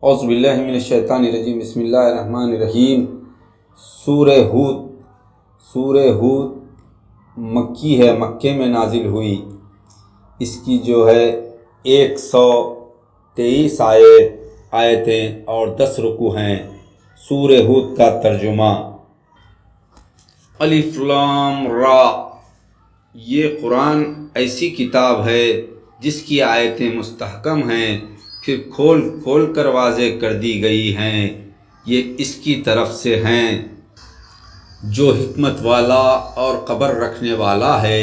اعوذ باللہ من الشیطان الرجیم، بسم اللہ الرحمن الرحیم۔ سورہ ہود مکی ہے، مکے میں نازل ہوئی۔ اس کی جو ہے 123 آیتیں اور 10 رکوع ہیں۔ سورہ ہود کا ترجمہ: الف لام را، یہ قرآن ایسی کتاب ہے جس کی آیتیں مستحکم ہیں، پھر کھول کھول کر واضح کر دی گئی ہیں۔ یہ اس کی طرف سے ہیں جو حکمت والا اور خبر رکھنے والا ہے۔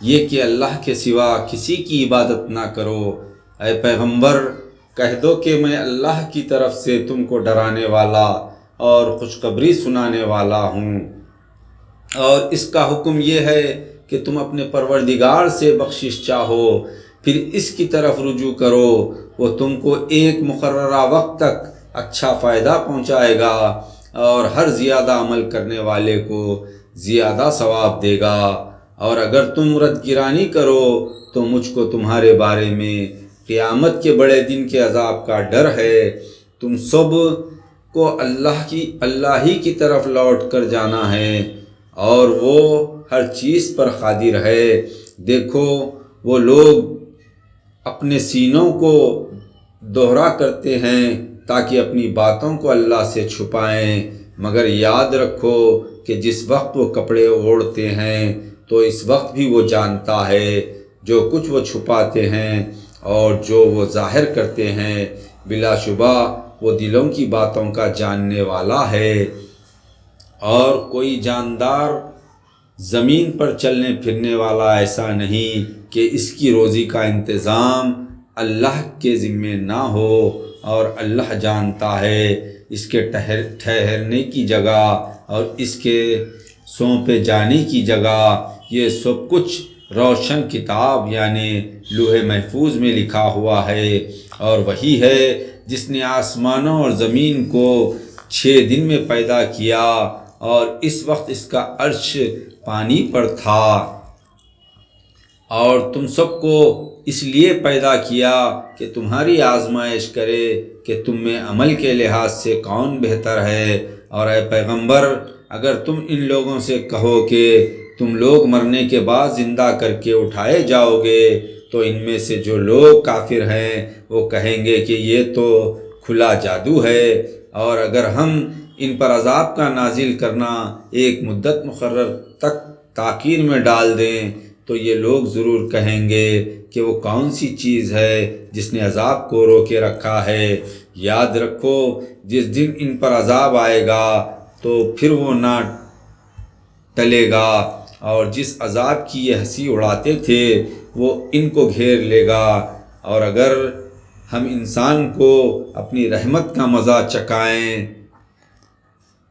یہ کہ اللہ کے سوا کسی کی عبادت نہ کرو۔ اے پیغمبر، کہہ دو کہ میں اللہ کی طرف سے تم کو ڈرانے والا اور خوشخبری سنانے والا ہوں، اور اس کا حکم یہ ہے کہ تم اپنے پروردگار سے بخشش چاہو، پھر اس کی طرف رجوع کرو۔ وہ تم کو ایک مقررہ وقت تک اچھا فائدہ پہنچائے گا، اور ہر زیادہ عمل کرنے والے کو زیادہ ثواب دے گا۔ اور اگر تم رد گرانی کرو تو مجھ کو تمہارے بارے میں قیامت کے بڑے دن کے عذاب کا ڈر ہے۔ تم سب کو اللہ ہی کی طرف لوٹ کر جانا ہے، اور وہ ہر چیز پر قادر ہے۔ دیکھو، وہ لوگ اپنے سینوں کو دوہرا کرتے ہیں تاکہ اپنی باتوں کو اللہ سے چھپائیں، مگر یاد رکھو کہ جس وقت وہ کپڑے اوڑھتے ہیں تو اس وقت بھی وہ جانتا ہے جو کچھ وہ چھپاتے ہیں اور جو وہ ظاہر کرتے ہیں۔ بلا شبہ وہ دلوں کی باتوں کا جاننے والا ہے۔ اور کوئی جاندار زمین پر چلنے پھرنے والا ایسا نہیں کہ اس کی روزی کا انتظام اللہ کے ذمے نہ ہو، اور اللہ جانتا ہے اس کے ٹھہرنے کی جگہ اور اس کے سونپے جانے کی جگہ۔ یہ سب کچھ روشن کتاب یعنی لوح محفوظ میں لکھا ہوا ہے۔ اور وہی ہے جس نے آسمانوں اور زمین کو 6 دن میں پیدا کیا، اور اس وقت اس کا عرش پانی پر تھا، اور تم سب کو اس لیے پیدا کیا کہ تمہاری آزمائش کرے کہ تم میں عمل کے لحاظ سے کون بہتر ہے۔ اور اے پیغمبر، اگر تم ان لوگوں سے کہو کہ تم لوگ مرنے کے بعد زندہ کر کے اٹھائے جاؤ گے، تو ان میں سے جو لوگ کافر ہیں وہ کہیں گے کہ یہ تو کھلا جادو ہے، اور اگر ہم ان پر عذاب کا نازل کرنا ایک مدت مقرر تک تاخیر میں ڈال دیں تو یہ لوگ ضرور کہیں گے کہ وہ کون سی چیز ہے جس نے عذاب کو روکے رکھا ہے۔ یاد رکھو، جس دن ان پر عذاب آئے گا تو پھر وہ نہ ٹلے گا، اور جس عذاب کی یہ ہنسی اڑاتے تھے وہ ان کو گھیر لے گا۔ اور اگر ہم انسان کو اپنی رحمت کا مزہ چکھائیں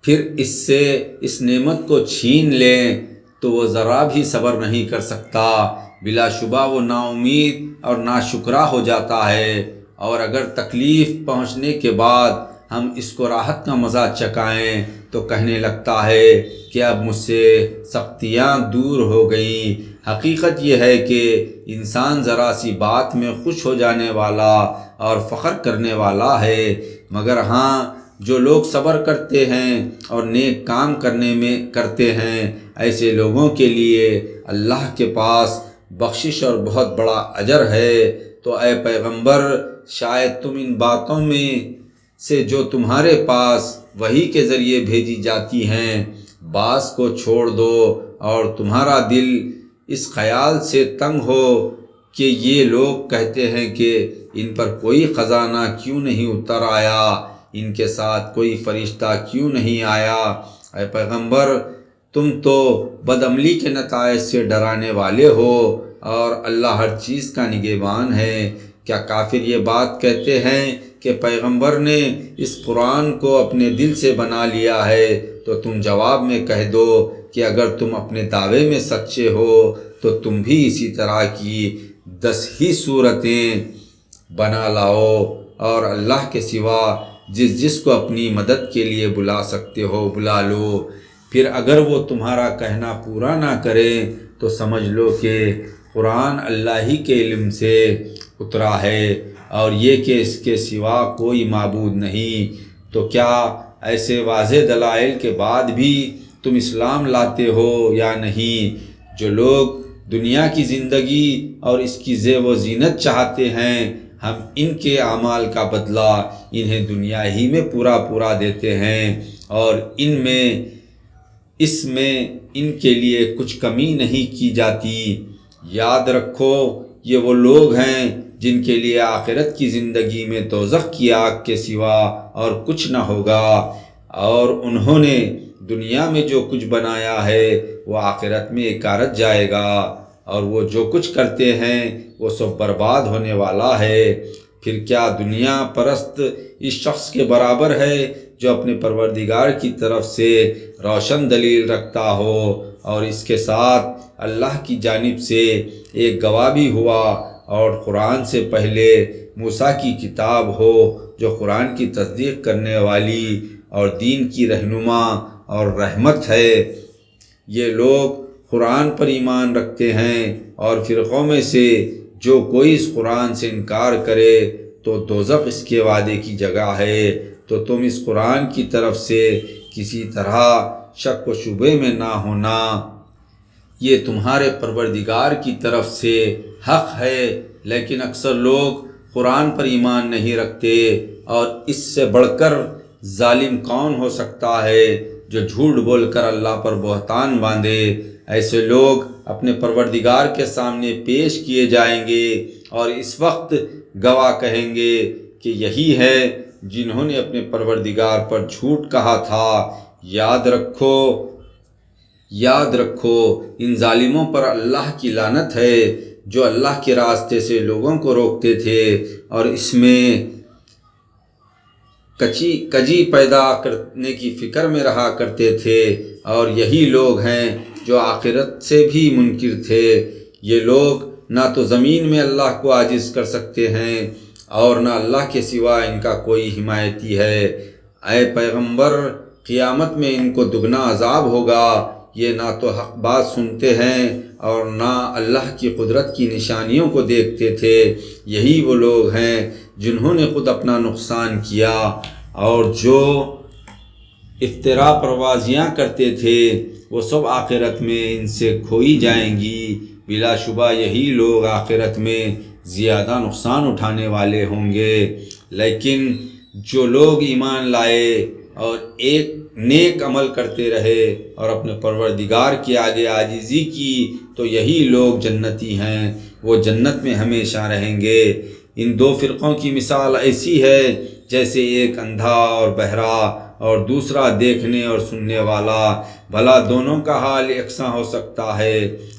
پھر اس سے اس نعمت کو چھین لیں تو وہ ذرا بھی صبر نہیں کر سکتا۔ بلا شبہ وہ نا امید اور ناشکرا ہو جاتا ہے۔ اور اگر تکلیف پہنچنے کے بعد ہم اس کو راحت کا مزہ چکھائیں تو کہنے لگتا ہے کہ اب مجھ سے سختیاں دور ہو گئیں۔ حقیقت یہ ہے کہ انسان ذرا سی بات میں خوش ہو جانے والا اور فخر کرنے والا ہے، مگر ہاں، جو لوگ صبر کرتے ہیں اور نیک کام کرتے ہیں، ایسے لوگوں کے لیے اللہ کے پاس بخشش اور بہت بڑا اجر ہے۔ تو اے پیغمبر، شاید تم ان باتوں میں سے جو تمہارے پاس وحی کے ذریعے بھیجی جاتی ہیں بعض کو چھوڑ دو، اور تمہارا دل اس خیال سے تنگ ہو کہ یہ لوگ کہتے ہیں کہ ان پر کوئی خزانہ کیوں نہیں اتر آیا، ان کے ساتھ کوئی فرشتہ کیوں نہیں آیا۔ اے پیغمبر، تم تو بدعملی کے نتائج سے ڈرانے والے ہو، اور اللہ ہر چیز کا نگہبان ہے۔ کیا کافر یہ بات کہتے ہیں کہ پیغمبر نے اس قرآن کو اپنے دل سے بنا لیا ہے؟ تو تم جواب میں کہہ دو کہ اگر تم اپنے دعوے میں سچے ہو تو تم بھی اسی طرح کی 10 ہی صورتیں بنا لاؤ، اور اللہ کے سوا جس کو اپنی مدد کے لیے بلا سکتے ہو بلا لو۔ پھر اگر وہ تمہارا کہنا پورا نہ کرے تو سمجھ لو کہ قرآن اللہ ہی کے علم سے اترا ہے۔ اور یہ کہ اس کے سوا کوئی معبود نہیں، تو کیا ایسے واضح دلائل کے بعد بھی تم اسلام لاتے ہو یا نہیں؟ جو لوگ دنیا کی زندگی اور اس کی زیب و زینت چاہتے ہیں، ہم ان کے اعمال کا بدلہ انہیں دنیا ہی میں پورا دیتے ہیں، اور اس میں ان کے لیے کچھ کمی نہیں کی جاتی۔ یاد رکھو، یہ وہ لوگ ہیں جن کے لیے آخرت کی زندگی میں دوزخ کی آگ کے سوا اور کچھ نہ ہوگا، اور انہوں نے دنیا میں جو کچھ بنایا ہے وہ آخرت میں اکارت جائے گا، اور وہ جو کچھ کرتے ہیں وہ سب برباد ہونے والا ہے۔ پھر کیا دنیا پرست اس شخص کے برابر ہے جو اپنے پروردگار کی طرف سے روشن دلیل رکھتا ہو اور اس کے ساتھ اللہ کی جانب سے ایک گواہ بھی ہوا، اور قرآن سے پہلے موسیٰ کی کتاب ہو جو قرآن کی تصدیق کرنے والی اور دین کی رہنما اور رحمت ہے؟ یہ لوگ قرآن پر ایمان رکھتے ہیں، اور فرقوں میں سے جو کوئی اس قرآن سے انکار کرے تو دوزخ اس کے وعدے کی جگہ ہے۔ تو تم اس قرآن کی طرف سے کسی طرح شک و شبے میں نہ ہونا، یہ تمہارے پروردگار کی طرف سے حق ہے۔ لیکن اکثر لوگ قرآن پر ایمان نہیں رکھتے، اور اس سے بڑھ کر ظالم کون ہو سکتا ہے جو جھوٹ بول کر اللہ پر بہتان باندھے؟ ایسے لوگ اپنے پروردگار کے سامنے پیش کیے جائیں گے، اور اس وقت گواہ کہیں گے کہ یہی ہے جنہوں نے اپنے پروردگار پر جھوٹ کہا تھا۔ یاد رکھو ان ظالموں پر اللہ کی لعنت ہے جو اللہ کے راستے سے لوگوں کو روکتے تھے اور اس میں کجی پیدا کرنے کی فکر میں رہا کرتے تھے، اور یہی لوگ ہیں جو آخرت سے بھی منکر تھے۔ یہ لوگ نہ تو زمین میں اللہ کو عاجز کر سکتے ہیں اور نہ اللہ کے سوا ان کا کوئی حمایتی ہے۔ اے پیغمبر، قیامت میں ان کو دگنا عذاب ہوگا۔ یہ نہ تو حق بات سنتے ہیں اور نہ اللہ کی قدرت کی نشانیوں کو دیکھتے تھے۔ یہی وہ لوگ ہیں جنہوں نے خود اپنا نقصان کیا، اور جو افتراء پروازیاں کرتے تھے وہ سب آخرت میں ان سے کھوئی جائیں گی۔ بلا شبہ یہی لوگ آخرت میں زیادہ نقصان اٹھانے والے ہوں گے۔ لیکن جو لوگ ایمان لائے اور ایک نیک عمل کرتے رہے اور اپنے پروردگار کے آگے عاجزی کی تو یہی لوگ جنتی ہیں، وہ جنت میں ہمیشہ رہیں گے۔ ان دو فرقوں کی مثال ایسی ہے جیسے ایک اندھا اور بہرا اور دوسرا دیکھنے اور سننے والا، بھلا دونوں کا حال یکساں ہو سکتا ہے؟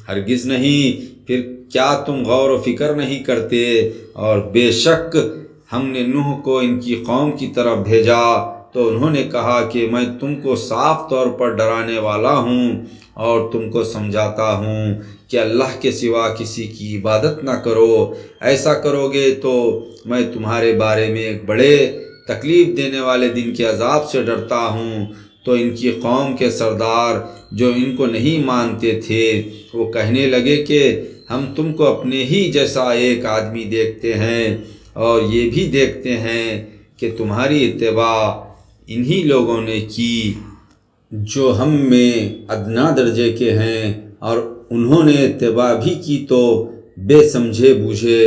ہرگز نہیں۔ پھر کیا تم غور و فکر نہیں کرتے؟ اور بے شک ہم نے نوح کو ان کی قوم کی طرف بھیجا تو انہوں نے کہا کہ میں تم کو صاف طور پر ڈرانے والا ہوں اور تم کو سمجھاتا ہوں کہ اللہ کے سوا کسی کی عبادت نہ کرو۔ ایسا کرو گے تو میں تمہارے بارے میں ایک بڑے تکلیف دینے والے دن کے عذاب سے ڈرتا ہوں۔ تو ان کی قوم کے سردار جو ان کو نہیں مانتے تھے وہ کہنے لگے کہ ہم تم کو اپنے ہی جیسا ایک آدمی دیکھتے ہیں، اور یہ بھی دیکھتے ہیں کہ تمہاری اتباع انہی لوگوں نے کی جو ہم میں ادنا درجے کے ہیں، اور انہوں نے اتباع بھی کی تو بے سمجھے بوجھے،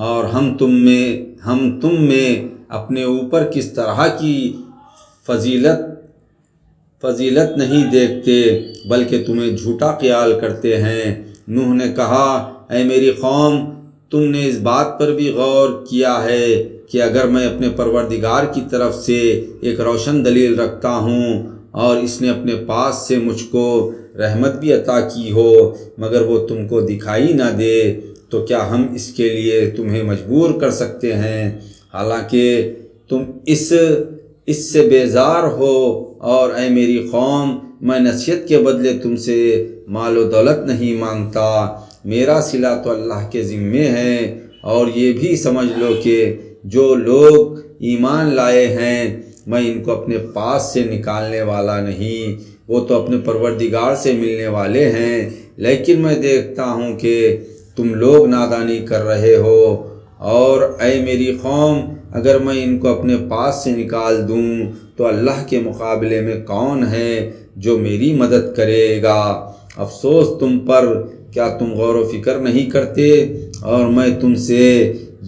اور ہم تم میں اپنے اوپر کس طرح کی فضیلت نہیں دیکھتے بلکہ تمہیں جھوٹا خیال کرتے ہیں۔ نوح نے کہا، اے میری قوم، تم نے اس بات پر بھی غور کیا ہے کہ اگر میں اپنے پروردگار کی طرف سے ایک روشن دلیل رکھتا ہوں اور اس نے اپنے پاس سے مجھ کو رحمت بھی عطا کی ہو مگر وہ تم کو دکھائی نہ دے تو کیا ہم اس کے لیے تمہیں مجبور کر سکتے ہیں؟ حالانکہ تم اس سے بیزار ہو، اور اے میری قوم، میں نصیحت کے بدلے تم سے مال و دولت نہیں مانگتا، میرا صلہ تو اللہ کے ذمے ہے۔ اور یہ بھی سمجھ لو کہ جو لوگ ایمان لائے ہیں میں ان کو اپنے پاس سے نکالنے والا نہیں، وہ تو اپنے پروردگار سے ملنے والے ہیں، لیکن میں دیکھتا ہوں کہ تم لوگ نادانی کر رہے ہو اور اے میری قوم، اگر میں ان کو اپنے پاس سے نکال دوں تو اللہ کے مقابلے میں کون ہے جو میری مدد کرے گا؟ افسوس تم پر، کیا تم غور و فکر نہیں کرتے؟ اور میں تم سے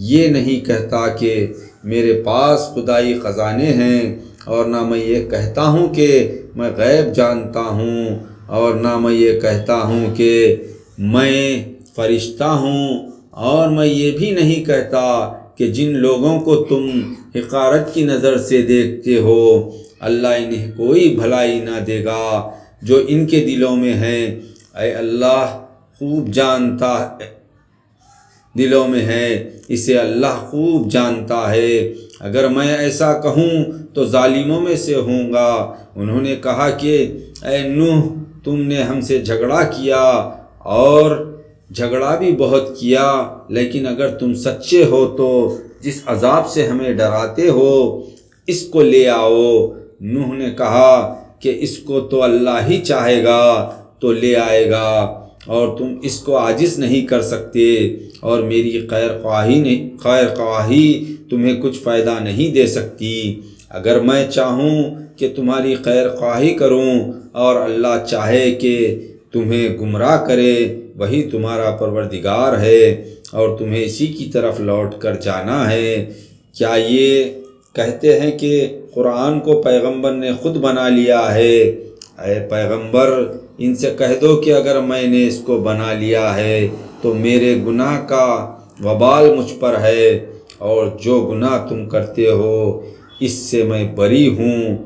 یہ نہیں کہتا کہ میرے پاس خدائی خزانے ہیں، اور نہ میں یہ کہتا ہوں کہ میں غیب جانتا ہوں، اور نہ میں یہ کہتا ہوں کہ میں فرشتہ ہوں، اور میں یہ بھی نہیں کہتا کہ جن لوگوں کو تم حقارت کی نظر سے دیکھتے ہو اللہ انہیں کوئی بھلائی نہ دے گا جو ان کے دلوں میں ہے۔ اے اللہ خوب جانتا ہے دلوں میں ہے، اسے اللہ خوب جانتا ہے۔ اگر میں ایسا کہوں تو ظالموں میں سے ہوں گا۔ انہوں نے کہا کہ اے نوح، تم نے ہم سے جھگڑا کیا اور جھگڑا بھی بہت کیا، لیکن اگر تم سچے ہو تو جس عذاب سے ہمیں ڈراتے ہو اس کو لے آؤ۔ نوح نے کہا کہ اس کو تو اللہ ہی چاہے گا تو لے آئے گا، اور تم اس کو عاجز نہیں کر سکتے، اور میری خیر خواہی تمہیں کچھ فائدہ نہیں دے سکتی۔ اگر میں چاہوں کہ تمہاری خیر خواہی کروں اور اللہ چاہے کہ تمہیں گمراہ کرے، وہی تمہارا پروردگار ہے اور تمہیں اسی کی طرف لوٹ کر جانا ہے۔ کیا یہ کہتے ہیں کہ قرآن کو پیغمبر نے خود بنا لیا ہے؟ اے پیغمبر، ان سے کہہ دو کہ اگر میں نے اس کو بنا لیا ہے تو میرے گناہ کا وبال مجھ پر ہے، اور جو گناہ تم کرتے ہو اس سے میں بری ہوں۔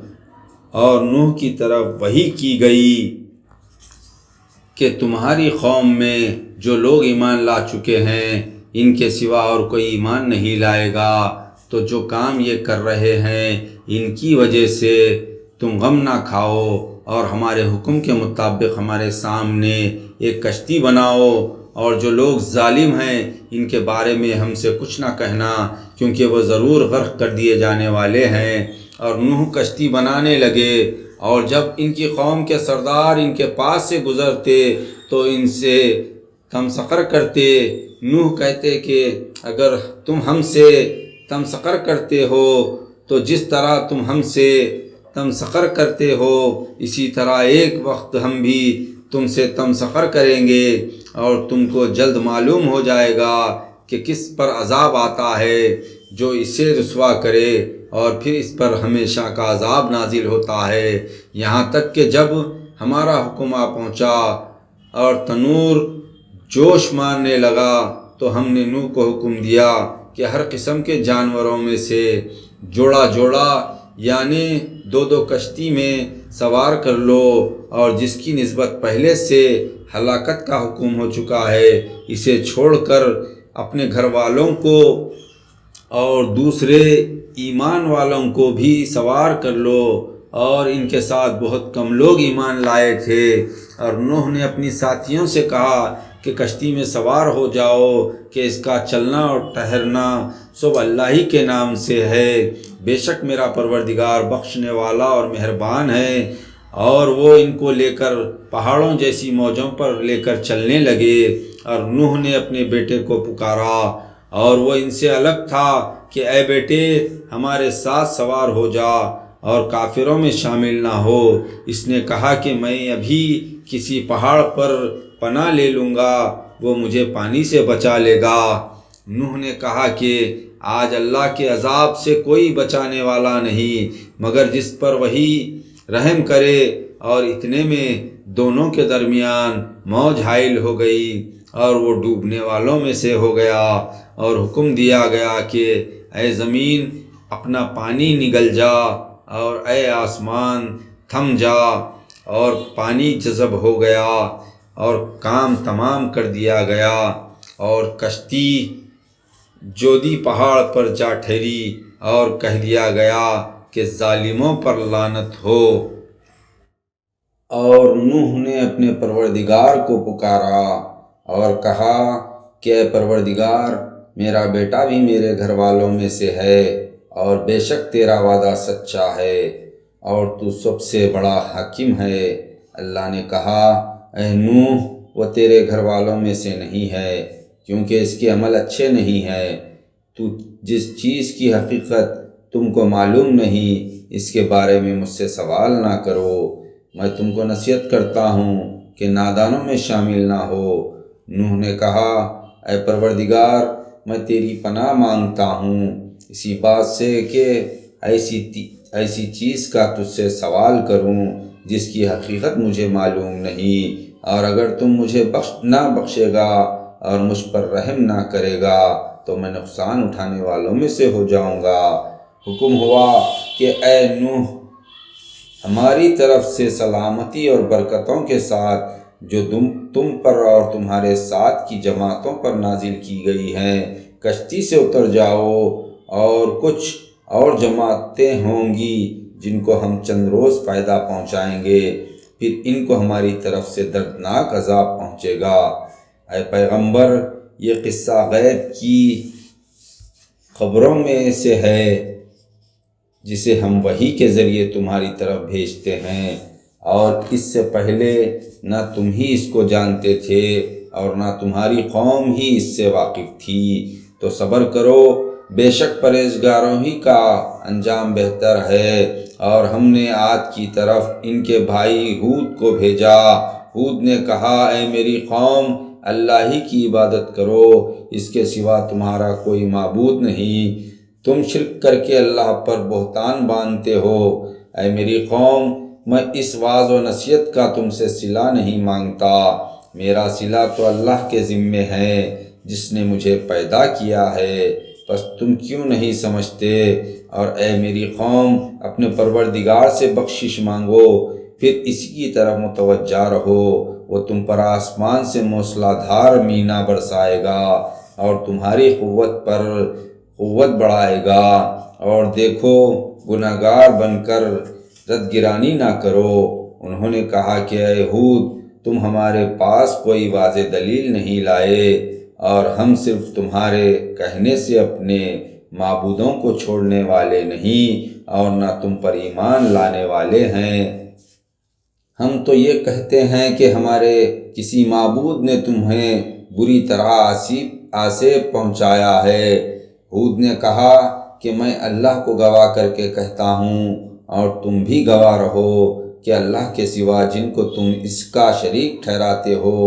اور نوح کی طرف وحی کی گئی کہ تمہاری قوم میں جو لوگ ایمان لا چکے ہیں ان کے سوا اور کوئی ایمان نہیں لائے گا، تو جو کام یہ کر رہے ہیں ان کی وجہ سے تم غم نہ کھاؤ، اور ہمارے حکم کے مطابق ہمارے سامنے ایک کشتی بناؤ، اور جو لوگ ظالم ہیں ان کے بارے میں ہم سے کچھ نہ کہنا، کیونکہ وہ ضرور غرق کر دیے جانے والے ہیں۔ اور نوح کشتی بنانے لگے، اور جب ان کی قوم کے سردار ان کے پاس سے گزرتے تو ان سے تمسخر کرتے۔ نوح کہتے کہ اگر تم ہم سے تمسخر کرتے ہو تو جس طرح تم ہم سے تمسخر کرتے ہو اسی طرح ایک وقت ہم بھی تم سے تمسخر کریں گے، اور تم کو جلد معلوم ہو جائے گا کہ کس پر عذاب آتا ہے جو اسے رسوا کرے، اور پھر اس پر ہمیشہ کا عذاب نازل ہوتا ہے، یہاں تک کہ جب ہمارا حکم آ پہنچا اور تنور جوش مارنے لگا تو ہم نے نوح کو حکم دیا کہ ہر قسم کے جانوروں میں سے جوڑا جوڑا یعنی دو دو کشتی میں سوار کر لو، اور جس کی نسبت پہلے سے ہلاکت کا حکم ہو چکا ہے اسے چھوڑ کر اپنے گھر والوں کو اور دوسرے ایمان والوں کو بھی سوار کر لو۔ اور ان کے ساتھ بہت کم لوگ ایمان لائے تھے، اور نوح نے اپنی ساتھیوں سے کہا کہ کشتی میں سوار ہو جاؤ کہ اس کا چلنا اور ٹھہرنا سب اللہ ہی کے نام سے ہے، بے شک میرا پروردگار بخشنے والا اور مہربان ہے۔ اور وہ ان کو لے کر پہاڑوں جیسی موجوں پر لے کر چلنے لگے، اور نوح نے اپنے بیٹے کو پکارا اور وہ ان سے الگ تھا کہ اے بیٹے ہمارے ساتھ سوار ہو جا اور کافروں میں شامل نہ ہو۔ اس نے کہا کہ میں ابھی کسی پہاڑ پر پناہ لے لوں گا، وہ مجھے پانی سے بچا لے گا۔ نوح نے کہا کہ آج اللہ کے عذاب سے کوئی بچانے والا نہیں مگر جس پر وہی رحم کرے، اور اتنے میں دونوں کے درمیان موج حائل ہو گئی اور وہ ڈوبنے والوں میں سے ہو گیا، اور حکم دیا گیا کہ اے زمین اپنا پانی نگل جا، اور اے آسمان تھم جا، اور پانی جذب ہو گیا اور کام تمام کر دیا گیا، اور کشتی جودی پہاڑ پر جا ٹھہری، اور کہہ دیا گیا کہ ظالموں پر لعنت ہو۔ اور نوح نے اپنے پروردگار کو پکارا اور کہا کہ اے پروردگار، میرا بیٹا بھی میرے گھر والوں میں سے ہے، اور بے شک تیرا وعدہ سچا ہے اور تو سب سے بڑا حکیم ہے۔ اللہ نے کہا اے نوح، وہ تیرے گھر والوں میں سے نہیں ہے کیونکہ اس کے عمل اچھے نہیں ہیں۔ تو جس چیز کی حقیقت تم کو معلوم نہیں اس کے بارے میں مجھ سے سوال نہ کرو۔ میں تم کو نصیحت کرتا ہوں کہ نادانوں میں شامل نہ ہو۔ نوح نے کہا، اے پروردگار، میں تیری پناہ مانگتا ہوں اسی بات سے کہ ایسی چیز کا تجھ سے سوال کروں جس کی حقیقت مجھے معلوم نہیں، اور اگر تم مجھے نہ بخشے گا اور مجھ پر رحم نہ کرے گا تو میں نقصان اٹھانے والوں میں سے ہو جاؤں گا۔ حکم ہوا کہ اے نوح، ہماری طرف سے سلامتی اور برکتوں کے ساتھ جو تم پر اور تمہارے ساتھ کی جماعتوں پر نازل کی گئی ہیں کشتی سے اتر جاؤ، اور کچھ اور جماعتیں ہوں گی جن کو ہم چند روز فائدہ پہنچائیں گے، پھر ان کو ہماری طرف سے دردناک عذاب پہنچے گا۔ اے پیغمبر، یہ قصہ غیب کی خبروں میں سے ہے جسے ہم وحی کے ذریعے تمہاری طرف بھیجتے ہیں، اور اس سے پہلے نہ تم ہی اس کو جانتے تھے اور نہ تمہاری قوم ہی اس سے واقف تھی۔ تو صبر کرو، بے شک پرہیزگاروں ہی کا انجام بہتر ہے۔ اور ہم نے عاد کی طرف ان کے بھائی ہود کو بھیجا۔ ہود نے کہا، اے میری قوم، اللہ ہی کی عبادت کرو، اس کے سوا تمہارا کوئی معبود نہیں۔ تم شرک کر کے اللہ پر بہتان باندھتے ہو۔ اے میری قوم، میں اس وعظ و نصیحت کا تم سے صلہ نہیں مانگتا، میرا صلہ تو اللہ کے ذمے ہے جس نے مجھے پیدا کیا ہے، بس تم کیوں نہیں سمجھتے؟ اور اے میری قوم، اپنے پروردگار سے بخشش مانگو، پھر اسی کی طرف متوجہ رہو، وہ تم پر آسمان سے موسلا دھار مینا برسائے گا اور تمہاری قوت پر قوت بڑھائے گا۔ اور دیکھو، گناہگار بن کر ردگرانی نہ کرو۔ انہوں نے کہا کہ اے ہود، تم ہمارے پاس کوئی واضح دلیل نہیں لائے، اور ہم صرف تمہارے کہنے سے اپنے معبودوں کو چھوڑنے والے نہیں اور نہ تم پر ایمان لانے والے ہیں۔ ہم تو یہ کہتے ہیں کہ ہمارے کسی معبود نے تمہیں بری طرح آسیب پہنچایا ہے۔ ہود نے کہا کہ میں اللہ کو گواہ کر کے کہتا ہوں اور تم بھی گواہ رہو کہ اللہ کے سوا جن کو تم اس کا شریک ٹھہراتے ہو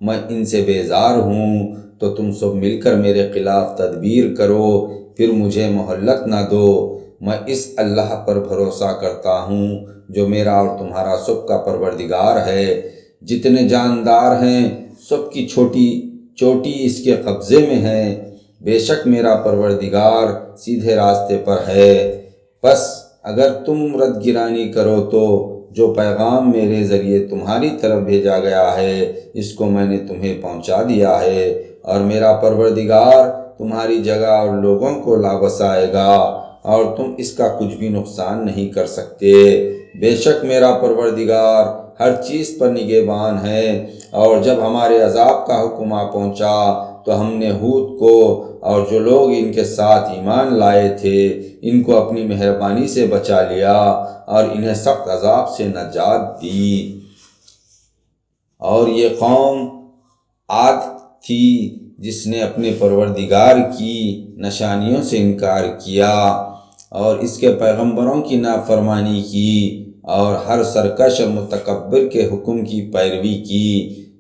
میں ان سے بیزار ہوں۔ تو تم سب مل کر میرے خلاف تدبیر کرو، پھر مجھے مہلت نہ دو۔ میں اس اللہ پر بھروسہ کرتا ہوں جو میرا اور تمہارا سب کا پروردگار ہے۔ جتنے جاندار ہیں سب کی چوٹی اس کے قبضے میں ہے، بے شک میرا پروردگار سیدھے راستے پر ہے۔ بس اگر تم ردگرانی کرو تو جو پیغام میرے ذریعے تمہاری طرف بھیجا گیا ہے اس کو میں نے تمہیں پہنچا دیا ہے، اور میرا پروردگار تمہاری جگہ اور لوگوں کو لا بسائے گا، اور تم اس کا کچھ بھی نقصان نہیں کر سکتے۔ بے شک میرا پروردگار ہر چیز پر نگہبان ہے۔ اور جب ہمارے عذاب کا حکم آ پہنچا تو ہم نے ہود کو اور جو لوگ ان کے ساتھ ایمان لائے تھے ان کو اپنی مہربانی سے بچا لیا اور انہیں سخت عذاب سے نجات دی۔ اور یہ قوم عاد تھی جس نے اپنے پروردگار کی نشانیوں سے انکار کیا اور اس کے پیغمبروں کی نافرمانی کی اور ہر سرکش اور متکبر کے حکم کی پیروی کی،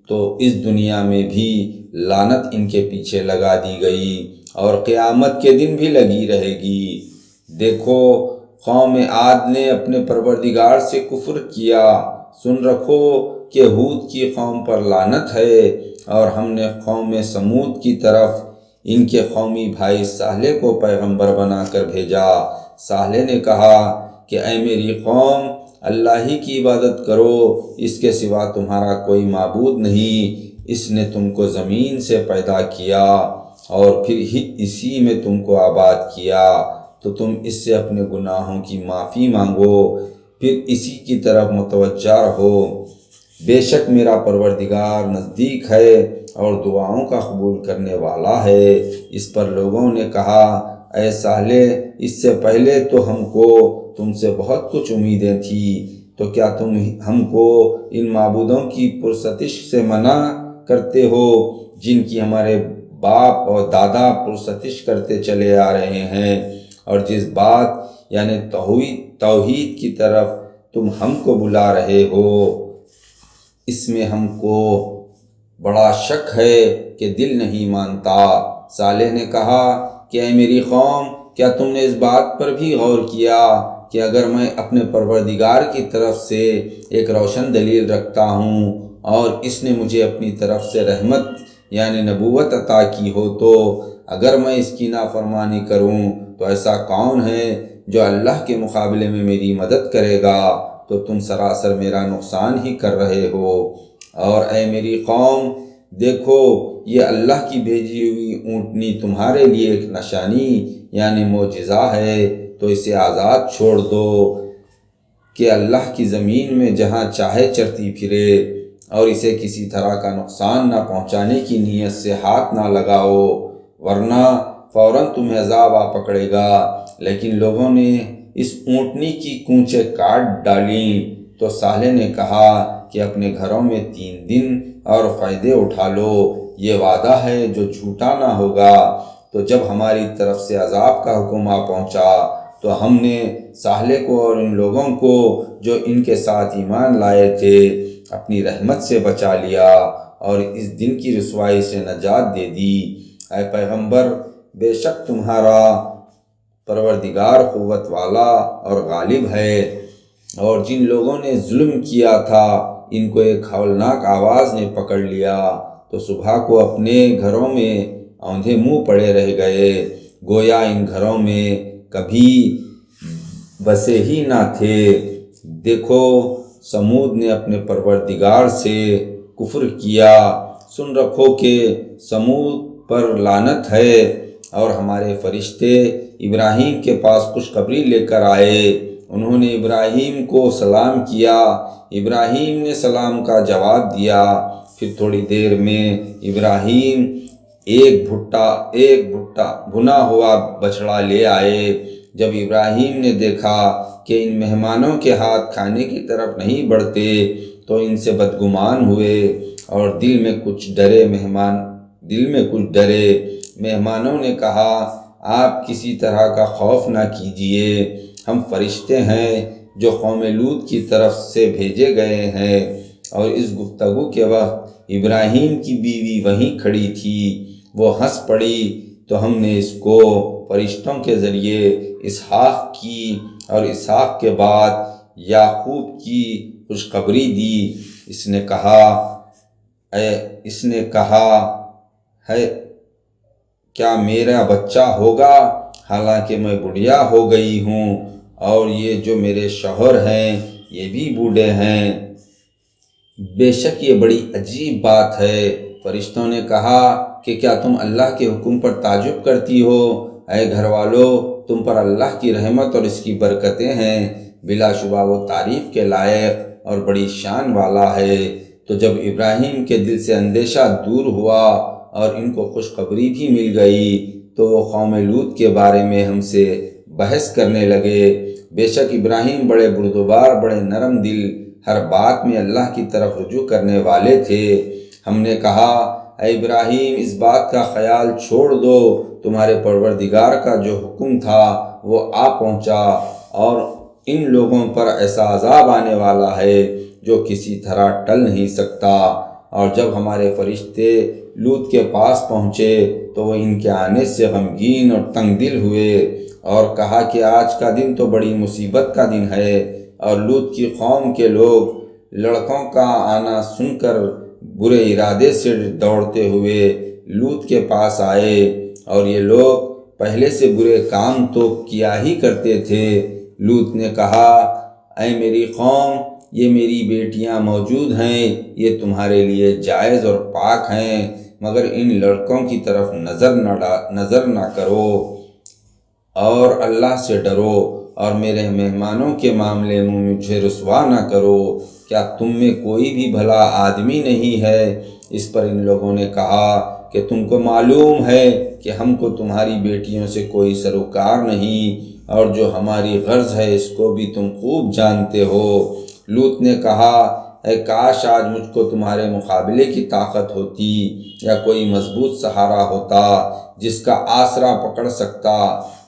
تو اس دنیا میں بھی لعنت ان کے پیچھے لگا دی گئی اور قیامت کے دن بھی لگی رہے گی۔ دیکھو، قوم عاد نے اپنے پروردگار سے کفر کیا۔ سن رکھو کہ ہود کی قوم پر لعنت ہے، اور ہم نے قوم سمود کی طرف ان کے قومی بھائی صالح کو پیغمبر بنا کر بھیجا۔ صالح نے کہا کہ اے میری قوم، اللہ ہی کی عبادت کرو، اس کے سوا تمہارا کوئی معبود نہیں۔ اس نے تم کو زمین سے پیدا کیا اور پھر ہی اسی میں تم کو آباد کیا، تو تم اس سے اپنے گناہوں کی معافی مانگو، پھر اسی کی طرف متوجہ رہو۔ بے شک میرا پروردگار نزدیک ہے اور دعاؤں کا قبول کرنے والا ہے۔ اس پر لوگوں نے کہا، اے صالح، اس سے پہلے تو ہم کو تم سے بہت کچھ امیدیں تھیں، تو کیا تم ہم کو ان معبودوں کی پرستش سے منع کرتے ہو جن کی ہمارے باپ اور دادا پرستش کرتے چلے آ رہے ہیں، اور جس بات یعنی توحید کی طرف تم ہم کو بلا رہے ہو، اس میں ہم کو بڑا شک ہے کہ دل نہیں مانتا۔ صالح نے کہا کہ اے میری قوم، کیا تم نے اس بات پر بھی غور کیا کہ اگر میں اپنے پروردگار کی طرف سے ایک روشن دلیل رکھتا ہوں اور اس نے مجھے اپنی طرف سے رحمت یعنی نبوت عطا کی ہو، تو اگر میں اس کی نافرمانی کروں تو ایسا کون ہے جو اللہ کے مقابلے میں میری مدد کرے گا؟ تو تم سراسر میرا نقصان ہی کر رہے ہو۔ اور اے میری قوم، دیکھو یہ اللہ کی بھیجی ہوئی اونٹنی تمہارے لیے ایک نشانی یعنی معجزہ ہے، تو اسے آزاد چھوڑ دو کہ اللہ کی زمین میں جہاں چاہے چرتی پھرے، اور اسے کسی طرح کا نقصان نہ پہنچانے کی نیت سے ہاتھ نہ لگاؤ، ورنہ فوراً تمہیں عذاب آ پکڑے گا۔ لیکن لوگوں نے اس اونٹنی کی کونچیں کاٹ ڈالیں، تو صالح نے کہا کہ اپنے گھروں میں 3 دن اور فائدے اٹھا لو، یہ وعدہ ہے جو جھوٹا نہ ہوگا۔ تو جب ہماری طرف سے عذاب کا حکم آ پہنچا تو ہم نے صالح کو اور ان لوگوں کو جو ان کے ساتھ ایمان لائے تھے اپنی رحمت سے بچا لیا اور اس دن کی رسوائی سے نجات دے دی۔ اے پیغمبر، بے شک تمہارا پروردگار قوت والا اور غالب ہے۔ اور جن لوگوں نے ظلم کیا تھا ان کو ایک ہولناک آواز نے پکڑ لیا، تو صبح کو اپنے گھروں میں اوندھے منہ پڑے رہ گئے، گویا ان گھروں میں کبھی بسے ہی نہ تھے۔ دیکھو سمود نے اپنے پروردگار سے کفر کیا، سن رکھو کہ سمود پر لعنت ہے۔ اور ہمارے فرشتے ابراہیم کے پاس خوشخبری لے کر آئے، انہوں نے ابراہیم کو سلام کیا، ابراہیم نے سلام کا جواب دیا۔ پھر تھوڑی دیر میں ابراہیم ایک بھٹا بھنا ہوا بچڑا لے آئے۔ جب ابراہیم نے دیکھا کہ ان مہمانوں کے ہاتھ کھانے کی طرف نہیں بڑھتے تو ان سے بدگمان ہوئے اور دل میں کچھ ڈرے۔ مہمانوں نے کہا، آپ کسی طرح کا خوف نہ کیجیے، ہم فرشتے ہیں جو قوم لوط کی طرف سے بھیجے گئے ہیں۔ اور اس گفتگو کے وقت ابراہیم کی بیوی وہیں کھڑی تھی، وہ ہنس پڑی، تو ہم نے اس کو فرشتوں کے ذریعے اسحاق کی اور اسحاق کے بعد یعقوب کی خوشخبری دی۔ اس نے کہا ہے کیا میرا بچہ ہوگا، حالانکہ میں بوڑھیا ہو گئی ہوں اور یہ جو میرے شوہر ہیں یہ بھی بوڑھے ہیں۔ بے شک یہ بڑی عجیب بات ہے۔ فرشتوں نے کہا کہ کیا تم اللہ کے حکم پر تعجب کرتی ہو؟ اے گھر والو، تم پر اللہ کی رحمت اور اس کی برکتیں ہیں، بلا شبہ وہ تعریف کے لائق اور بڑی شان والا ہے۔ تو جب ابراہیم کے دل سے اندیشہ دور ہوا اور ان کو خوشخبری بھی مل گئی تو وہ قوم لوط کے بارے میں ہم سے بحث کرنے لگے۔ بے شک ابراہیم بڑے بردبار، بڑے نرم دل، ہر بات میں اللہ کی طرف رجوع کرنے والے تھے۔ ہم نے کہا، اے ابراہیم، اس بات کا خیال چھوڑ دو، تمہارے پروردگار کا جو حکم تھا وہ آ پہنچا اور ان لوگوں پر ایسا عذاب آنے والا ہے جو کسی طرح ٹل نہیں سکتا۔ اور جب ہمارے فرشتے لوط کے پاس پہنچے تو وہ ان کے آنے سے غمگین اور تنگ دل ہوئے اور کہا کہ آج کا دن تو بڑی مصیبت کا دن ہے۔ اور لوط کی قوم کے لوگ لڑکوں کا آنا سن کر برے ارادے سے دوڑتے ہوئے لوط کے پاس آئے، اور یہ لوگ پہلے سے برے کام تو کیا ہی کرتے تھے۔ لوط نے کہا، اے میری قوم، یہ میری بیٹیاں موجود ہیں، یہ تمہارے لیے جائز اور پاک ہیں، مگر ان لڑکوں کی طرف نظر نہ کرو اور اللہ سے ڈرو اور میرے مہمانوں کے معاملے میں مجھے رسوا نہ کرو۔ کیا تم میں کوئی بھی بھلا آدمی نہیں ہے؟ اس پر ان لوگوں نے کہا کہ تم کو معلوم ہے کہ ہم کو تمہاری بیٹیوں سے کوئی سروکار نہیں، اور جو ہماری غرض ہے اس کو بھی تم خوب جانتے ہو۔ لوط نے کہا، اے کاش آج مجھ کو تمہارے مقابلے کی طاقت ہوتی یا کوئی مضبوط سہارا ہوتا جس کا آسرا پکڑ سکتا۔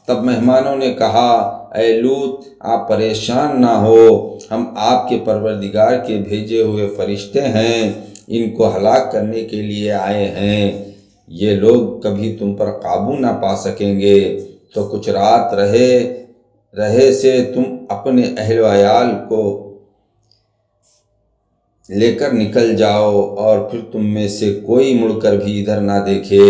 تب مہمانوں نے کہا اے لوط آپ پریشان نہ ہو، ہم آپ کے پروردگار کے بھیجے ہوئے فرشتے ہیں، ان کو ہلاک کرنے کے لیے آئے ہیں۔ یہ لوگ کبھی تم پر قابو نہ پا سکیں گے، تو کچھ رات رہے سے تم اپنے اہل و عیال کو لے کر نکل جاؤ، اور پھر تم میں سے کوئی مڑ کر بھی ادھر نہ دیکھے،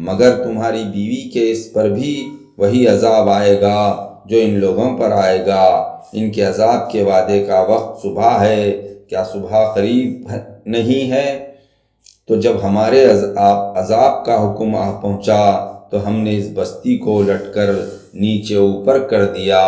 مگر تمہاری بیوی کے اس پر بھی وہی عذاب آئے گا جو ان لوگوں پر آئے گا۔ ان کے عذاب کے وعدے کا وقت صبح ہے، کیا صبح قریب نہیں ہے؟ تو جب ہمارے عذاب کا حکم آ پہنچا تو ہم نے اس بستی کو الٹ کر نیچے اوپر کر دیا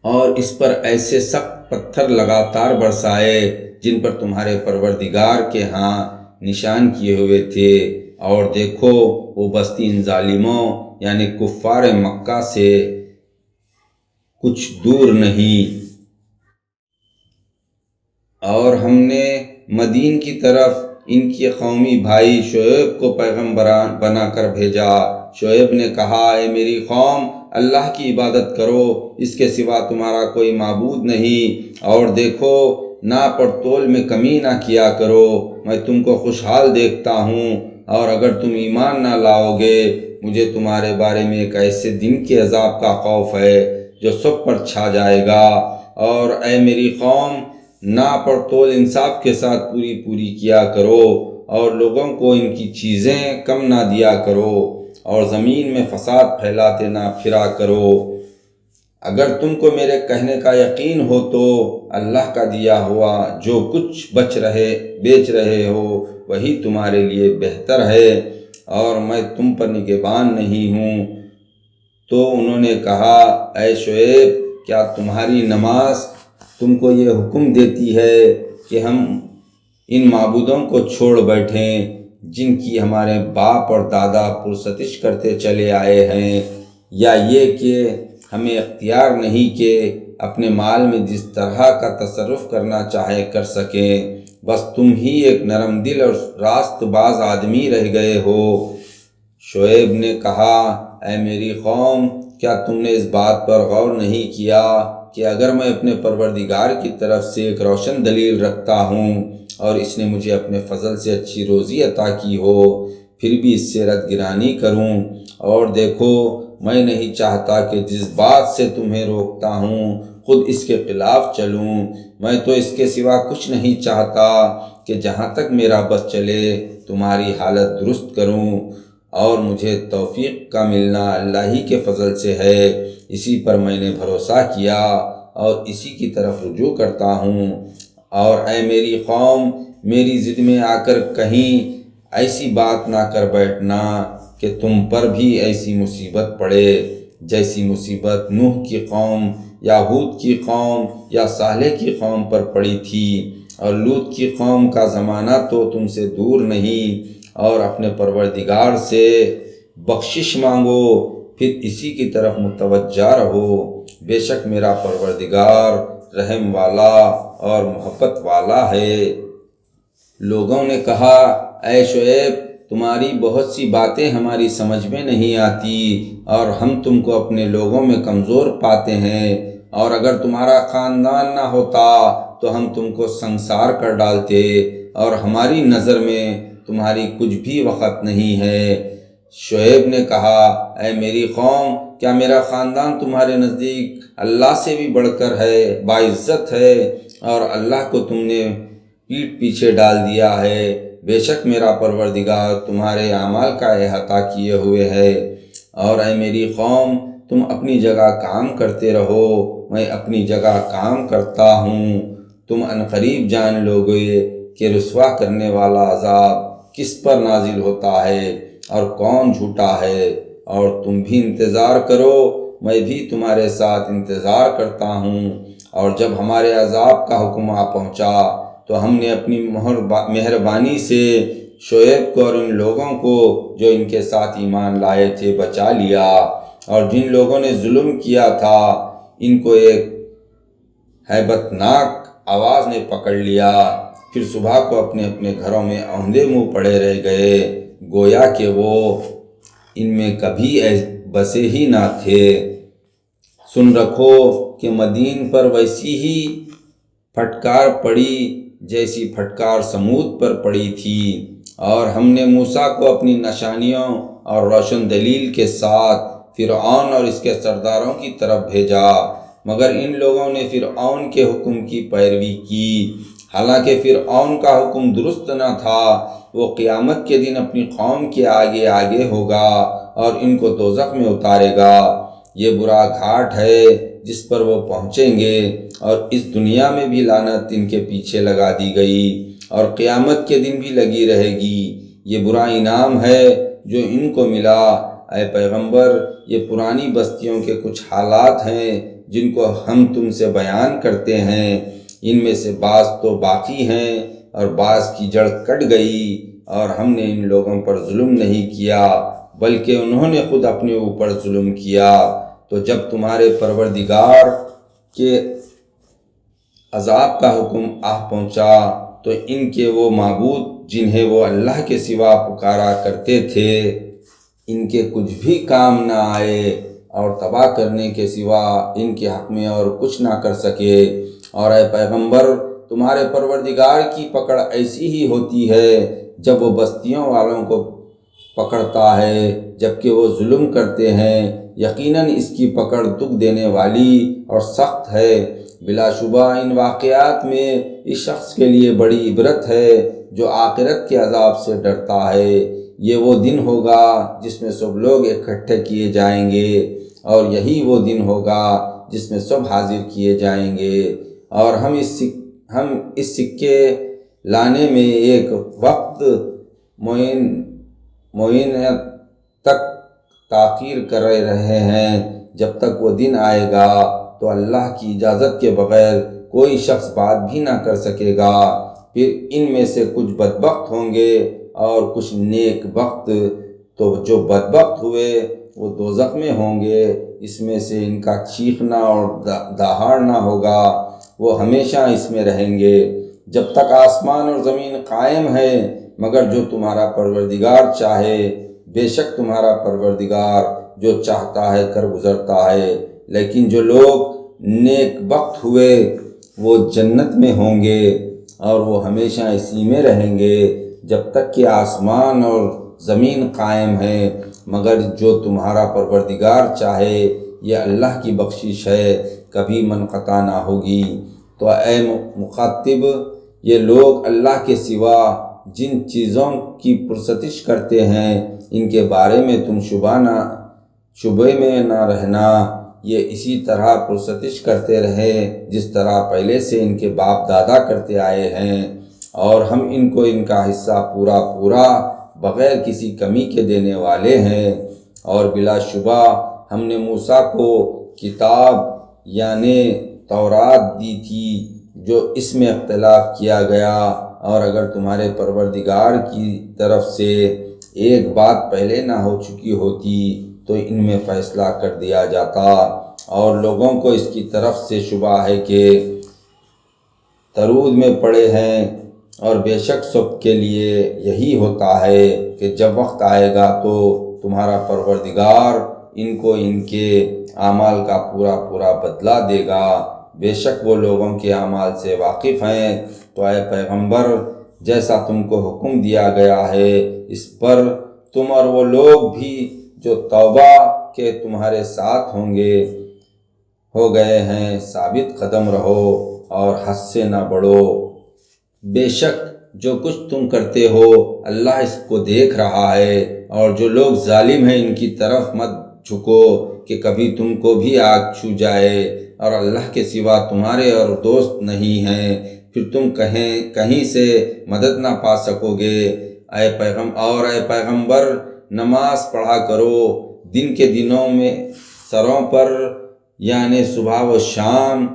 اور اس پر ایسے سخت پتھر لگاتار برسائے جن پر تمہارے پروردگار کے ہاں نشان کیے ہوئے تھے، اور دیکھو وہ بستی ان ظالموں یعنی کفار مکہ سے کچھ دور نہیں۔ اور ہم نے مدین کی طرف ان کے قومی بھائی شعیب کو پیغمبران بنا کر بھیجا۔ شعیب نے کہا اے میری قوم، اللہ کی عبادت کرو، اس کے سوا تمہارا کوئی معبود نہیں، اور دیکھو ناپ اور تول میں کمی نہ کیا کرو، میں تم کو خوشحال دیکھتا ہوں، اور اگر تم ایمان نہ لاؤ گے مجھے تمہارے بارے میں ایک ایسے دن کے عذاب کا خوف ہے جو سب پر چھا جائے گا۔ اور اے میری قوم، ناپ اور تول انصاف کے ساتھ پوری کیا کرو، اور لوگوں کو ان کی چیزیں کم نہ دیا کرو، اور زمین میں فساد پھیلاتے نہ پھرا کرو۔ اگر تم کو میرے کہنے کا یقین ہو تو اللہ کا دیا ہوا جو کچھ بیچ رہے ہو وہی تمہارے لیے بہتر ہے، اور میں تم پر نگہبان نہیں ہوں۔ تو انہوں نے کہا اے شعیب، کیا تمہاری نماز تم کو یہ حکم دیتی ہے کہ ہم ان معبودوں کو چھوڑ بیٹھیں جن کی ہمارے باپ اور دادا پرستش کرتے چلے آئے ہیں، یا یہ کہ ہمیں اختیار نہیں کہ اپنے مال میں جس طرح کا تصرف کرنا چاہے کر سکیں، بس تم ہی ایک نرم دل اور راست باز آدمی رہ گئے ہو۔ شعیب نے کہا اے میری قوم، کیا تم نے اس بات پر غور نہیں کیا کہ اگر میں اپنے پروردگار کی طرف سے ایک روشن دلیل رکھتا ہوں اور اس نے مجھے اپنے فضل سے اچھی روزی عطا کی ہو، پھر بھی اس سے ردگرانی کروں؟ اور دیکھو میں نہیں چاہتا کہ جس بات سے تمہیں روکتا ہوں خود اس کے خلاف چلوں، میں تو اس کے سوا کچھ نہیں چاہتا کہ جہاں تک میرا بس چلے تمہاری حالت درست کروں، اور مجھے توفیق کا ملنا اللہ ہی کے فضل سے ہے، اسی پر میں نے بھروسہ کیا اور اسی کی طرف رجوع کرتا ہوں۔ اور اے میری قوم، میری ضد میں آ کر کہیں ایسی بات نہ کر بیٹھنا کہ تم پر بھی ایسی مصیبت پڑے جیسی مصیبت نوح کی قوم یا ہود کی قوم یا صالح کی قوم پر پڑی تھی، اور لوط کی قوم کا زمانہ تو تم سے دور نہیں۔ اور اپنے پروردگار سے بخشش مانگو، پھر اسی کی طرف متوجہ رہو، بے شک میرا پروردگار رحم والا اور محبت والا ہے۔ لوگوں نے کہا اے شعیب، تمہاری بہت سی باتیں ہماری سمجھ میں نہیں آتی، اور ہم تم کو اپنے لوگوں میں کمزور پاتے ہیں، اور اگر تمہارا خاندان نہ ہوتا تو ہم تم کو سنسار کر ڈالتے، اور ہماری نظر میں تمہاری کچھ بھی وقت نہیں ہے۔ شعیب نے کہا اے میری قوم، کیا میرا خاندان تمہارے نزدیک اللہ سے بھی بڑھ کر ہے، باعزت ہے، اور اللہ کو تم نے پیٹھ پیچھے ڈال دیا ہے؟ بے شک میرا پروردگار تمہارے اعمال کا احاطہ کیے ہوئے ہے۔ اور اے میری قوم، تم اپنی جگہ کام کرتے رہو، میں اپنی جگہ کام کرتا ہوں، تم عنقریب جان لو گے کہ رسوا کرنے والا عذاب کس پر نازل ہوتا ہے اور کون جھوٹا ہے، اور تم بھی انتظار کرو، میں بھی تمہارے ساتھ انتظار کرتا ہوں۔ اور جب ہمارے عذاب کا حکم آ پہنچا تو ہم نے اپنی مہربانی سے شعیب کو اور ان لوگوں کو جو ان کے ساتھ ایمان لائے تھے بچا لیا، اور جن لوگوں نے ظلم کیا تھا ان کو ایک ہیبت ناک آواز نے پکڑ لیا، پھر صبح کو اپنے اپنے گھروں میں اوندھے منہ پڑے رہ گئے، گویا کہ وہ ان میں کبھی بسے ہی نہ تھے۔ سن رکھو کہ مدین پر ویسی ہی پھٹکار پڑی جیسی پھٹکار سمود پر پڑی تھی، اور ہم نے موسیٰ کو اپنی نشانیوں اور روشن دلیل کے ساتھ فرعون اور اس کے سرداروں کی طرف بھیجا، مگر ان لوگوں نے فرعون کے حکم کی پیروی کی۔ حالانکہ فرعون کا حکم درست نہ تھا، وہ قیامت کے دن اپنی قوم کے آگے آگے ہوگا اور ان کو دوزخ میں اتارے گا۔ یہ برا گھاٹ ہے جس پر وہ پہنچیں گے، اور اس دنیا میں بھی لعنت ان کے پیچھے لگا دی گئی اور قیامت کے دن بھی لگی رہے گی۔ یہ برا انعام ہے جو ان کو ملا۔ اے پیغمبر، یہ پرانی بستیوں کے کچھ حالات ہیں جن کو ہم تم سے بیان کرتے ہیں، ان میں سے بعض تو باقی ہیں اور بعض کی جڑ کٹ گئی، اور ہم نے ان لوگوں پر ظلم نہیں کیا بلکہ انہوں نے خود اپنے اوپر ظلم کیا۔ تو جب تمہارے پروردگار کے عذاب کا حکم آ پہنچا تو ان کے وہ معبود جنہیں وہ اللہ کے سوا پکارا کرتے تھے، ان کے کچھ بھی کام نہ آئے اور تباہ کرنے کے سوا ان کے حق میں اور کچھ نہ کر سکے۔ اور اے پیغمبر، تمہارے پروردگار کی پکڑ ایسی ہی ہوتی ہے جب وہ بستیوں والوں کو پکڑتا ہے جبکہ وہ ظلم کرتے ہیں، یقیناً اس کی پکڑ دکھ دینے والی اور سخت ہے۔ بلا شبہ ان واقعات میں اس شخص کے لیے بڑی عبرت ہے جو آخرت کے عذاب سے ڈرتا ہے۔ یہ وہ دن ہوگا جس میں سب لوگ اکٹھے کیے جائیں گے، اور یہی وہ دن ہوگا جس میں سب حاضر کیے جائیں گے، اور ہم اس سکے لانے میں ایک وقت معین تک تاخیر کر رہے ہیں۔ جب تک وہ دن آئے گا تو اللہ کی اجازت کے بغیر کوئی شخص بات بھی نہ کر سکے گا۔ پھر ان میں سے کچھ بدبخت ہوں گے اور کچھ نیک بخت، تو جو بدبخت ہوئے وہ دوزخ میں ہوں گے، اس میں سے ان کا چیخنا اور دہاڑنا ہوگا، وہ ہمیشہ اس میں رہیں گے جب تک آسمان اور زمین قائم ہے، مگر جو تمہارا پروردگار چاہے، بے شک تمہارا پروردگار جو چاہتا ہے کر گزرتا ہے۔ لیکن جو لوگ نیک بخت ہوئے وہ جنت میں ہوں گے اور وہ ہمیشہ اسی میں رہیں گے جب تک کہ آسمان اور زمین قائم ہے، مگر جو تمہارا پروردگار چاہے، یہ اللہ کی بخشش ہے، کبھی منقطع نہ ہوگی۔ تو اے مخاطب، یہ لوگ اللہ کے سوا جن چیزوں کی پرستش کرتے ہیں ان کے بارے میں تم شبہ میں نہ رہنا، یہ اسی طرح پرستش کرتے رہے جس طرح پہلے سے ان کے باپ دادا کرتے آئے ہیں، اور ہم ان کو ان کا حصہ پورا پورا بغیر کسی کمی کے دینے والے ہیں۔ اور بلا شبہ ہم نے موسیٰ کو کتاب یعنی تورات دی تھی جو اس میں اختلاف کیا گیا، اور اگر تمہارے پروردگار کی طرف سے ایک بات پہلے نہ ہو چکی ہوتی تو ان میں فیصلہ کر دیا جاتا، اور لوگوں کو اس کی طرف سے شبہ ہے کہ ترود میں پڑے ہیں، اور بے شک سب کے لیے یہی ہوتا ہے کہ جب وقت آئے گا تو تمہارا پروردگار ان کو ان کے اعمال کا پورا پورا بدلہ دے گا، بے شک وہ لوگوں کے اعمال سے واقف ہیں۔ تو اے پیغمبر، جیسا تم کو حکم دیا گیا ہے اس پر تم اور وہ لوگ بھی جو توبہ کے تمہارے ساتھ ہو گئے ہیں ثابت قدم رہو اور حد سے نہ بڑھو۔ بے شک جو کچھ تم کرتے ہو اللہ اس کو دیکھ رہا ہے، اور جو لوگ ظالم ہیں ان کی طرف مت جھکو کہ کبھی تم کو بھی آگ چھو جائے، اور اللہ کے سوا تمہارے اور دوست نہیں ہیں، پھر تم کہیں سے مدد نہ پا سکو گے۔ اے پیغمبر، نماز پڑھا کرو، دن کے دنوں میں سروں پر یعنی صبح و شام،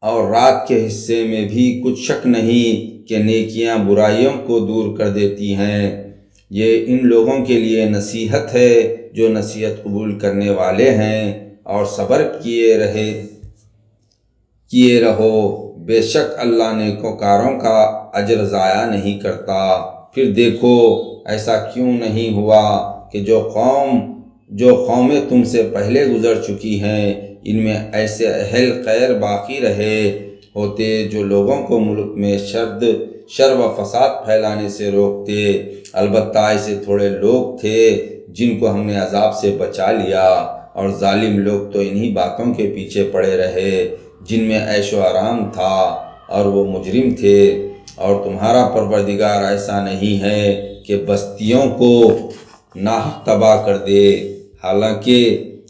اور رات کے حصے میں بھی کچھ شک نہیں کہ نیکیاں برائیوں کو دور کر دیتی ہیں۔ یہ ان لوگوں کے لیے نصیحت ہے جو نصیحت قبول کرنے والے ہیں، اور صبر کیے رہو، بے شک اللہ نیکوکاروں کا اجر ضائع نہیں کرتا۔ پھر دیکھو ایسا کیوں نہیں ہوا کہ جو قومیں تم سے پہلے گزر چکی ہیں ان میں ایسے اہل خیر باقی رہے ہوتے جو لوگوں کو ملک میں شر و فساد پھیلانے سے روکتے۔ البتہ ایسے تھوڑے لوگ تھے جن کو ہم نے عذاب سے بچا لیا، اور ظالم لوگ تو انہی باتوں کے پیچھے پڑے رہے جن میں عیش و آرام تھا، اور وہ مجرم تھے۔ اور تمہارا پروردگار ایسا نہیں ہے کہ بستیوں کو ناحق تباہ کر دے، حالانکہ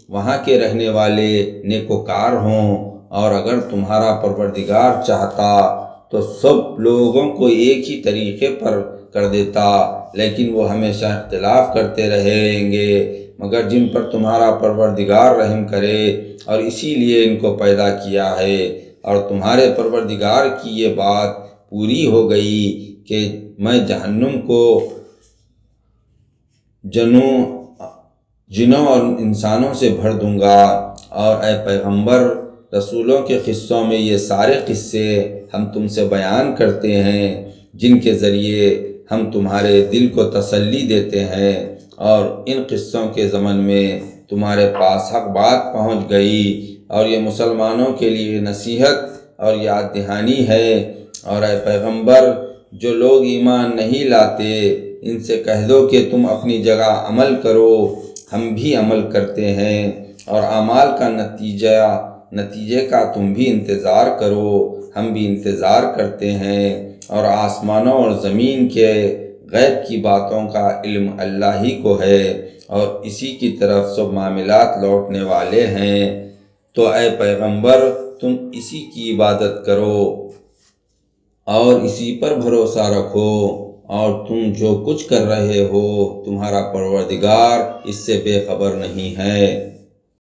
وہاں کے رہنے والے نیکوکار ہوں، اور اگر تمہارا پروردگار چاہتا تو سب لوگوں کو ایک ہی طریقے پر کر دیتا، لیکن وہ ہمیشہ اختلاف کرتے رہیں گے، مگر جن پر تمہارا پروردگار رحم کرے، اور اسی لیے ان کو پیدا کیا ہے۔ اور تمہارے پروردگار کی یہ بات پوری ہو گئی کہ میں جہنم کو جنوں اور انسانوں سے بھر دوں گا۔ اور اے پیغمبر، رسولوں کے قصوں میں یہ سارے قصے ہم تم سے بیان کرتے ہیں جن کے ذریعے ہم تمہارے دل کو تسلی دیتے ہیں، اور ان قصوں کے ضمن میں تمہارے پاس حق بات پہنچ گئی، اور یہ مسلمانوں کے لیے نصیحت اور یاد دہانی ہے۔ اور اے پیغمبر، جو لوگ ایمان نہیں لاتے ان سے کہہ دو کہ تم اپنی جگہ عمل کرو، ہم بھی عمل کرتے ہیں، اور اعمال کا نتیجے کا تم بھی انتظار کرو، ہم بھی انتظار کرتے ہیں۔ اور آسمانوں اور زمین کے غیب کی باتوں کا علم اللہ ہی کو ہے، اور اسی کی طرف سب معاملات لوٹنے والے ہیں۔ تو اے پیغمبر، تم اسی کی عبادت کرو اور اسی پر بھروسہ رکھو، اور تم جو کچھ کر رہے ہو تمہارا پروردگار اس سے بے خبر نہیں ہے۔